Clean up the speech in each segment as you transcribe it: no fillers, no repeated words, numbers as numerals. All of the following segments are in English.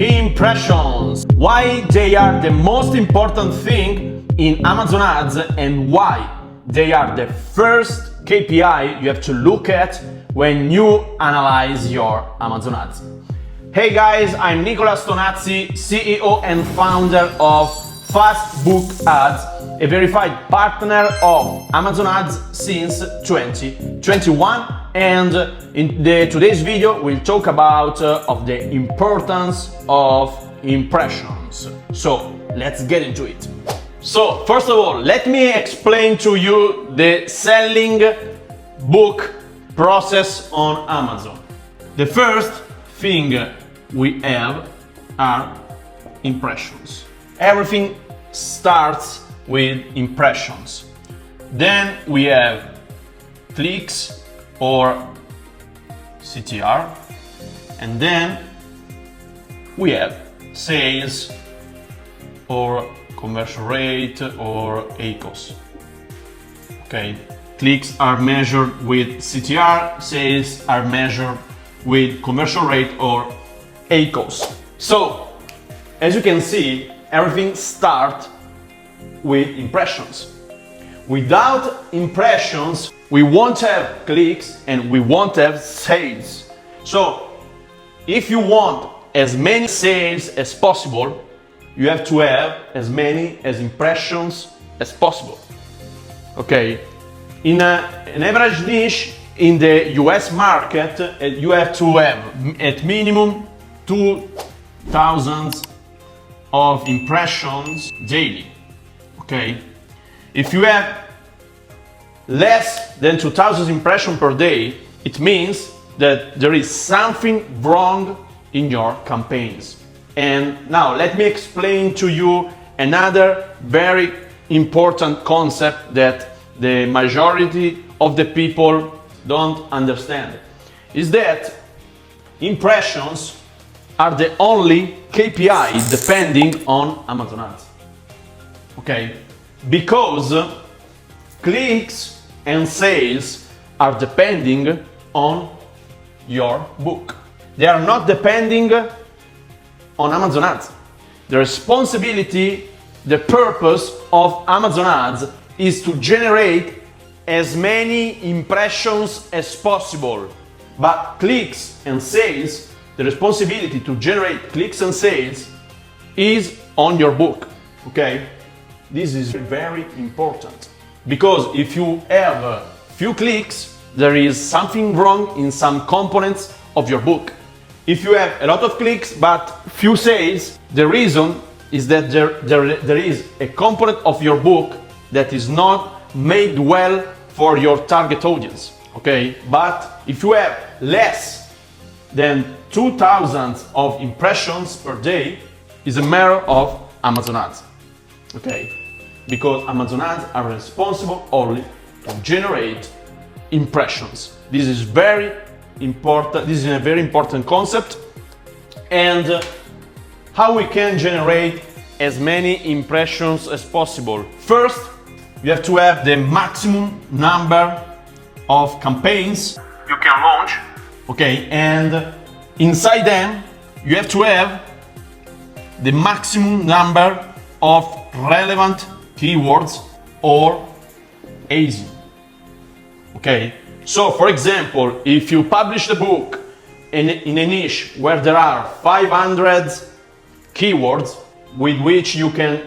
Impressions. Why they are the most important thing in Amazon ads and why they are the first KPI you have to look at when you analyze your Amazon ads. Hey guys, I'm Nicola Stonazzi, CEO and founder of Fast Book Ads, a verified partner of Amazon ads since 2021. And in today's video, we'll talk about of the importance of impressions. So let's get into it. So first of all, let me explain to you the selling book process on Amazon. The first thing we have are impressions. Everything starts with impressions. Then we have clicks or CTR, and then we have sales or conversion rate or ACOS. Okay, clicks are measured with CTR, sales are measured with conversion rate or ACOS. So, as you can see, everything starts with impressions. Without impressions, we won't have clicks and we won't have sales. So, if you want as many sales as possible, you have to have as many as impressions as possible. Okay? In an average niche in the US market, you have to have at minimum 2,000 of impressions daily. Okay? If you have less than 2,000 impressions per day, it means that there is something wrong in your campaigns. And now let me explain to you another very important concept that the majority of the people don't understand, is that impressions are the only KPI depending on Amazon ads. Okay? Because clicks and sales are depending on your book. They are not depending on Amazon ads. The responsibility, the purpose of Amazon ads is to generate as many impressions as possible. But clicks and sales, the responsibility to generate clicks and sales is on your book. Okay? This is very important. Because if you have a few clicks, there is something wrong in some components of your book. If you have a lot of clicks but few sales, the reason is that there is a component of your book that is not made well for your target audience. Okay? But if you have less than 2,000 of impressions per day, is a matter of Amazon ads. Okay? Because Amazon ads are responsible only to generate impressions. This is very important. This is a very important concept. And how we can generate as many impressions as possible. First, you have to have the maximum number of campaigns you can launch. Okay, and inside them, you have to have the maximum number of relevant keywords or ASIN. Okay, so for example, if you publish the book in a niche where there are 500 keywords with which you can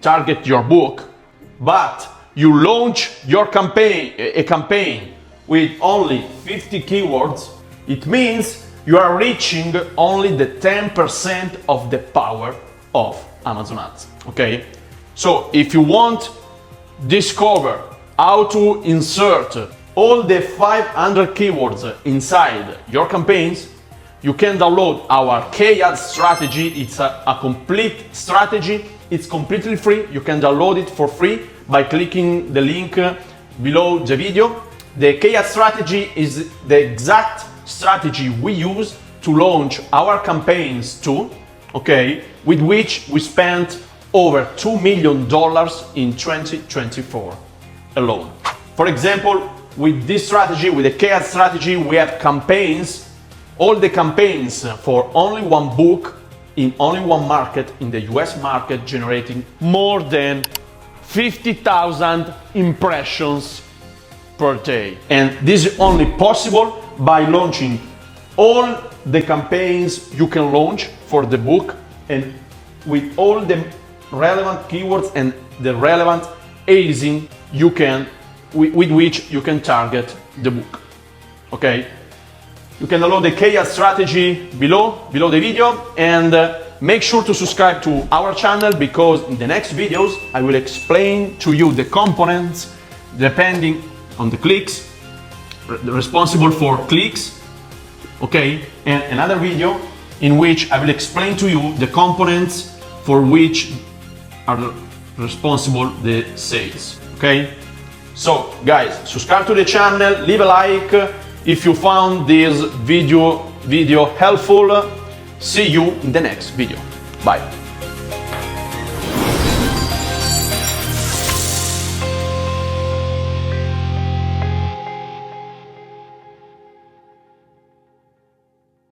target your book, but you launch your campaign with only 50 keywords, it means you are reaching only the 10% of the power of Amazon ads. Okay, so if you want to discover how to insert all the 500 keywords inside your campaigns, you can download our K-Ad strategy. It's a complete strategy. It's completely free. You can download it for free by clicking the link below the video. The K-Ad strategy is the exact strategy we use to launch our campaigns too, okay, with which we spent over $2 million in 2024 alone. For example, with this strategy, with the K-Ad strategy, we have campaigns all the campaigns for only one book in only one market, in the US market, generating more than 50,000 impressions per day. And this is only possible by launching all the campaigns you can launch for the book and with all the relevant keywords and the relevant ASIN with which you can target the book. Okay? You can download the KR strategy below the video, and make sure to subscribe to our channel, because in the next videos I will explain to you the components depending on the clicks, responsible for clicks, okay, and another video in which I will explain to you the components for which are responsible the sales, okay? So guys, subscribe to the channel, leave a like if you found this video helpful. See you in the next video. Bye.